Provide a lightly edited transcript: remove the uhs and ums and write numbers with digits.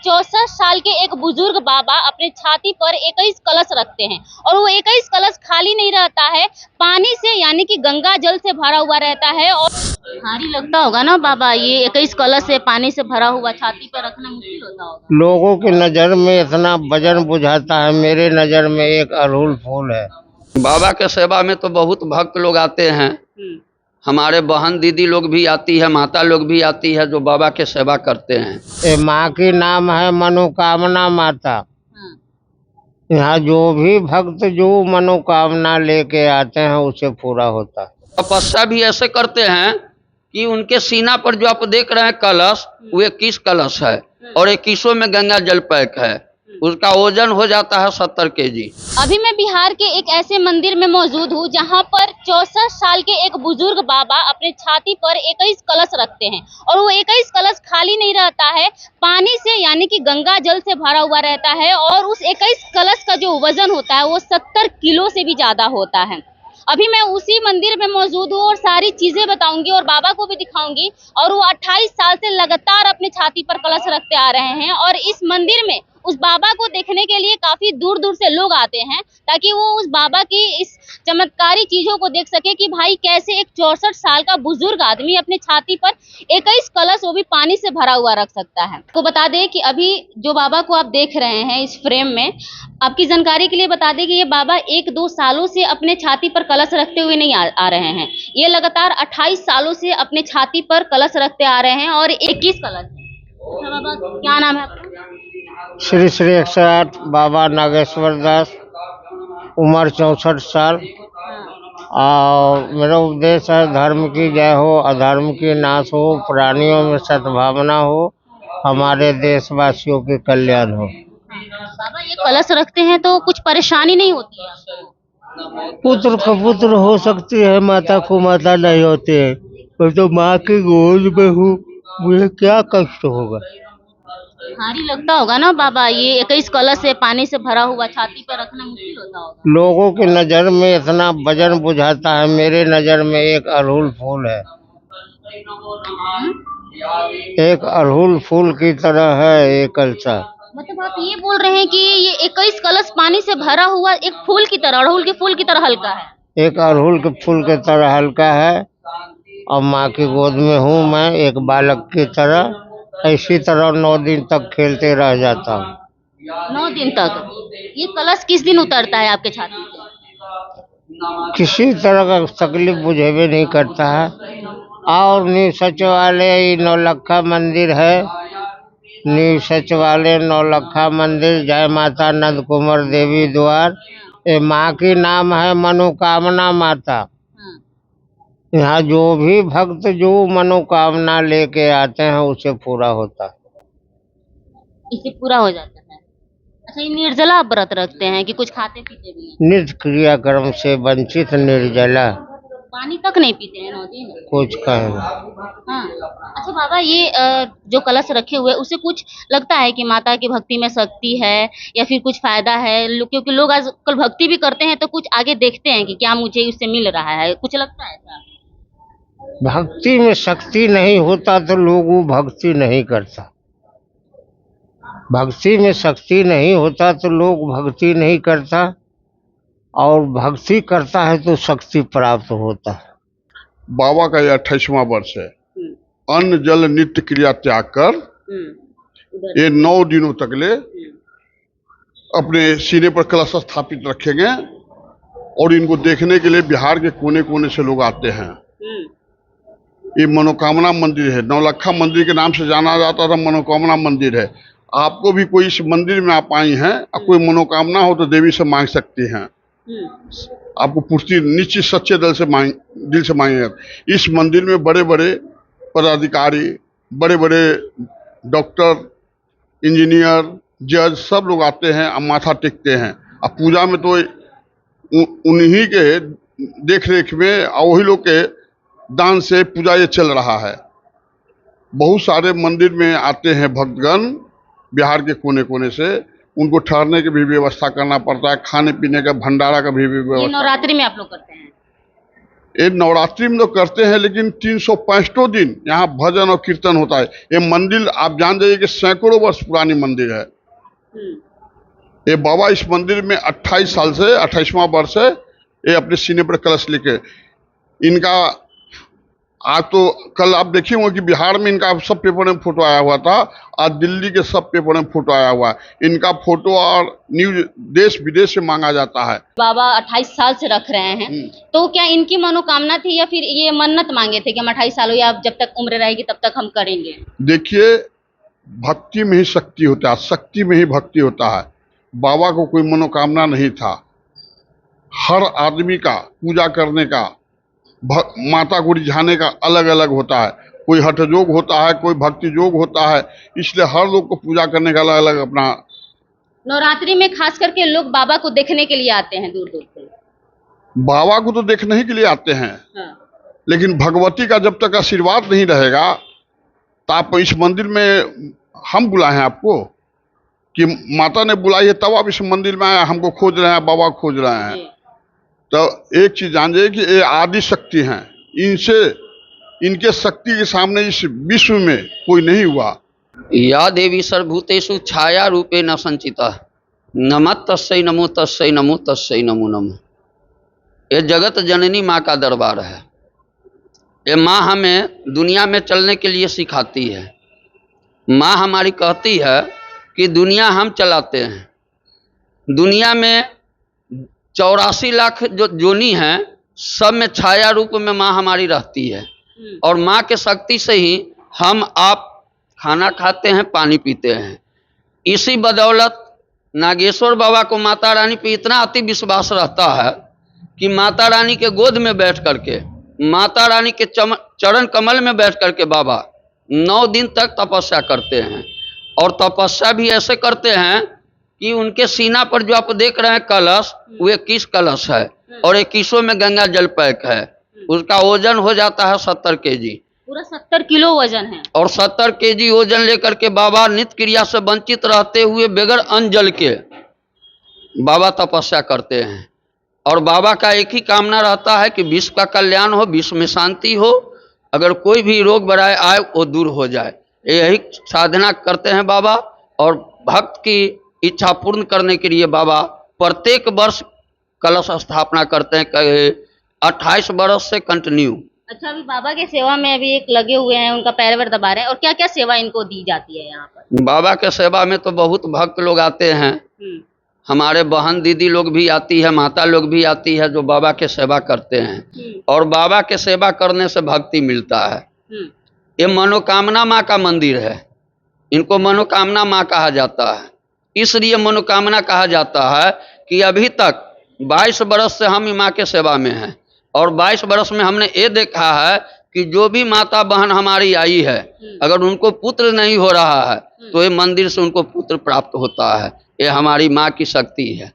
64 साल के एक बुजुर्ग बाबा अपने छाती पर 21 कलश रखते हैं और वो 21 कलश खाली नहीं रहता है, पानी से यानी कि गंगा जल से भरा हुआ रहता है। और भारी लगता होगा ना बाबा, ये 21 कलश से पानी से भरा हुआ छाती पर रखना मुश्किल होता होगा। लोगों की नजर में इतना वजन बुझाता है, मेरे नजर में एक अड़हुल फूल है। बाबा के सेवा में तो बहुत भक्त लोग आते हैं, हमारे बहन दीदी लोग भी आती है, माता लोग भी आती है जो बाबा के सेवा करते हैं। ये माँ की नाम है मनोकामना माता। यहाँ जो भी भक्त जो मनोकामना लेके आते हैं उसे पूरा होता है। तपस्या भी ऐसे करते हैं कि उनके सीना पर जो आप देख रहे हैं कलश, वो 21 कलश है और 21 में गंगा जल पैक है, उसका वजन हो जाता है 70 केजी। अभी मैं बिहार के एक ऐसे मंदिर में मौजूद हूँ जहाँ पर 64 साल के एक बुजुर्ग बाबा अपने छाती पर 21 कलश रखते हैं और वो 21 कलश खाली नहीं रहता है, पानी से यानी कि गंगा जल से भरा हुआ रहता है और उस 21 कलश का जो वजन होता है वो 70 किलो से भी ज्यादा होता है। अभी मैं उसी मंदिर में मौजूद हूँ और सारी चीजें बताऊंगी और बाबा को भी दिखाऊंगी। और वो 28 साल से लगातार अपने छाती पर कलश रखते आ रहे हैं और इस मंदिर में उस बाबा को देखने के लिए काफी दूर दूर से लोग आते हैं ताकि वो उस बाबा की इस चमत्कारी चीजों को देख सके कि भाई कैसे एक 64 साल का बुजुर्ग आदमी अपने छाती पर 21 कलश वो भी पानी से भरा हुआ रख सकता है। तो बता दें कि अभी जो बाबा को आप देख रहे हैं इस फ्रेम में, आपकी जानकारी के लिए बता दें कि ये बाबा 1-2 सालों से अपने छाती पर कलश रखते हुए नहीं आ रहे हैं, ये लगातार 28 सालों से अपने छाती पर कलश रखते आ रहे हैं और 21 कलश है। अच्छा बाबा, क्या नाम है आपका? श्री श्री 108 बाबा नागेश्वर दास, उम्र 64 साल। और मेरा उपदेश है धर्म की जय हो, अधर्म की नाश हो, प्राणियों में सद्भावना हो, हमारे देशवासियों के कल्याण हो। बाबा ये कलश रखते हैं तो कुछ परेशानी नहीं होती है आपको? पुत्र को पुत्र हो सकती है, माता को माता नहीं होती है। मैं तो माँ की गोद में हूँ, मुझे क्या कष्ट होगा। भारी लगता होगा ना बाबा, ये 21 कलश से पानी से भरा हुआ छाती पर रखना मुश्किल होता होगा। लोगों की नजर में इतना वजन बुझाता है, मेरे नजर में एक अड़हुल फूल है। एक अड़हुल फूल की तरह है ये कलशा। मतलब आप ये बोल रहे हैं कि ये 21 कलश पानी से भरा हुआ एक फूल की तरह, अड़हुल के फूल की तरह हल्का है। एक अड़हुल के फूल की तरह हल्का है और माँ की गोद में हूँ मैं एक बालक की तरह। इसी तरह 9 दिन तक खेलते रह जाता हूँ। 9 दिन तक? ये कलश किस दिन उतरता है आपके छाती पे? किसी तरह का तकलीफ बुझेबे नहीं करता है। और न्यू सचिवालय नौलखा मंदिर है, न्यू सचिवालय नौलखा मंदिर, जय माता नंद कुमार देवी द्वार। ये माँ की नाम है मनोकामना माता। यहाँ जो भी भक्त जो मनोकामना लेके आते हैं उसे पूरा होता है। इससे पूरा हो जाता है। अच्छा, ये निर्जला व्रत रखते हैं कि कुछ खाते पीते भी हैं? नित्य क्रियाक्रम से वंचित निर्जला, पानी तक नहीं पीते हैं 9 दिन? कुछ कहें। हाँ। अच्छा बाबा, ये जो कलश रखे हुए उसे कुछ लगता है कि माता की भक्ति में शक्ति है या फिर कुछ फायदा है? क्योंकि लोग आजकल भक्ति भी करते हैं तो कुछ आगे देखते हैं कि क्या मुझे उससे मिल रहा है, कुछ लगता है ऐसा? भक्ति में शक्ति नहीं होता तो लोग वो भक्ति नहीं करता। भक्ति में शक्ति नहीं होता तो लोग भक्ति नहीं करता, और भक्ति करता है तो शक्ति प्राप्त होता है। बाबा का यह 28वां वर्ष है। अन्न जल नित्य क्रिया त्याग कर ये 9 दिनों तक ले अपने सीने पर कलश स्थापित रखेंगे और इनको देखने के लिए बिहार के कोने कोने से लोग आते हैं। ये मनोकामना मंदिर है, नौलखा मंदिर के नाम से जाना जाता था, मनोकामना मंदिर है। आपको भी कोई इस मंदिर में आप आई हैं, अब कोई मनोकामना हो तो देवी से मांग सकती हैं, आपको पूर्ति निश्चित सच्चे दिल से मांगेगा। इस मंदिर में बड़े बड़े पदाधिकारी, बड़े बड़े डॉक्टर, इंजीनियर, जज सब लोग आते हैं और माथा टेकते हैं। अब पूजा में तो उन्हीं के देख रेख में और वही लोग के दान से पूजा ये चल रहा है। बहुत सारे मंदिर में आते हैं भक्तगण बिहार के कोने कोने से, उनको ठहरने की भी व्यवस्था करना पड़ता है, खाने पीने का भंडारा का भी व्यवस्था। नवरात्रि में आप लोग करते हैं? ये नवरात्रि में तो करते हैं, लेकिन 365 दिन यहाँ भजन और कीर्तन होता है। ये मंदिर आप जान जाइए कि सैकड़ों वर्ष पुरानी मंदिर है। ये बाबा इस मंदिर में 28 साल से 28वां वर्ष है। ये अपने सीने पर कलश लेके इनका आज तो कल आप देखे होंगे कि बिहार में इनका सब पेपर में फोटो आया हुआ था। आज दिल्ली के सब पेपर में फोटो आया हुआ है। इनका फोटो और न्यूज देश विदेश से मांगा जाता है। बाबा 28 साल से रख रहे हैं, तो क्या इनकी मनोकामना थी या फिर ये मन्नत मांगे थे कि हम 28 साल हो या जब तक उम्र रहेगी तब तक हम करेंगे? देखिए, भक्ति में ही शक्ति होता है, शक्ति में ही भक्ति होता है। बाबा को कोई मनोकामना नहीं था। हर आदमी का पूजा करने का, माता को रिझाने का अलग अलग होता है। कोई हठ योग होता है, कोई भक्ति योग होता है। इसलिए हर लोग को पूजा करने का अलग अलग अपना। नवरात्रि में खास करके लोग बाबा को देखने के लिए आते हैं दूर दूर से। बाबा को तो देखने ही के लिए आते हैं, लेकिन भगवती का जब तक आशीर्वाद नहीं रहेगा तो आप इस मंदिर में हम बुलाए हैं आपको कि माता ने बुलाई है, तब आप इस मंदिर में आए, हमको खोज रहे हैं, बाबा खोज रहे हैं। तो एक चीज जान जाइए कि ये आदि शक्ति हैं। इनसे, इनके शक्ति के सामने इस विश्व में कोई नहीं हुआ। या देवी सर्वभूतेषु छाया रूपे न संचिता नमः तस्यै नमो तस्यै नमो तस्यै नमो नमः। ये जगत जननी माँ का दरबार है। ये माँ हमें दुनिया में चलने के लिए सिखाती है। माँ हमारी कहती है कि दुनिया हम चलाते हैं। दुनिया में 84 लाख जो जोनी हैं, सब में छाया रूप में माँ हमारी रहती है। और माँ के शक्ति से ही हम आप खाना खाते हैं, पानी पीते हैं। इसी बदौलत नागेश्वर बाबा को माता रानी पे इतना अति विश्वास रहता है कि माता रानी के गोद में बैठ करके, माता रानी के चरण कमल में बैठ करके बाबा 9 दिन तक तपस्या करते हैं। और तपस्या भी ऐसे करते हैं कि उनके सीना पर जो आप देख रहे हैं कलश, वो 21 कलश है और 21 में गंगा जल पैक है। उसका वजन हो जाता है 70 केजी। पूरा 70 किलो वजन है। और 70 केजी वजन लेकर के बाबा नित्य क्रिया से वंचित रहते हुए बगैर अन्न जल के बाबा तपस्या करते हैं। और बाबा का एक ही कामना रहता है कि विश्व का कल्याण हो, विश्व में शांति हो, अगर कोई भी रोग बराए आए वो दूर हो जाए। यही साधना करते हैं बाबा। और भक्त की इच्छा पूर्ण करने के लिए बाबा प्रत्येक वर्ष कलश स्थापना करते हैं। 28 वर्ष से कंटिन्यू। अच्छा, अभी बाबा के सेवा में अभी एक लगे हुए हैं, उनका पैरवर दबा रहे हैं। और क्या क्या सेवा इनको दी जाती है यहाँ पर? बाबा के सेवा में तो बहुत भक्त लोग आते हैं। हमारे बहन दीदी लोग भी आती है, माता लोग भी आती है, जो बाबा के सेवा करते हैं। और बाबा के सेवा करने से भक्ति मिलता है। ये मनोकामना माँ का मंदिर है। इनको मनोकामना माँ कहा जाता है। इसलिए मनोकामना कहा जाता है कि अभी तक 22 बरस से हम माँ के सेवा में हैं। और 22 बरस में हमने ये देखा है कि जो भी माता बहन हमारी आई है, अगर उनको पुत्र नहीं हो रहा है तो ये मंदिर से उनको पुत्र प्राप्त होता है। ये हमारी माँ की शक्ति है।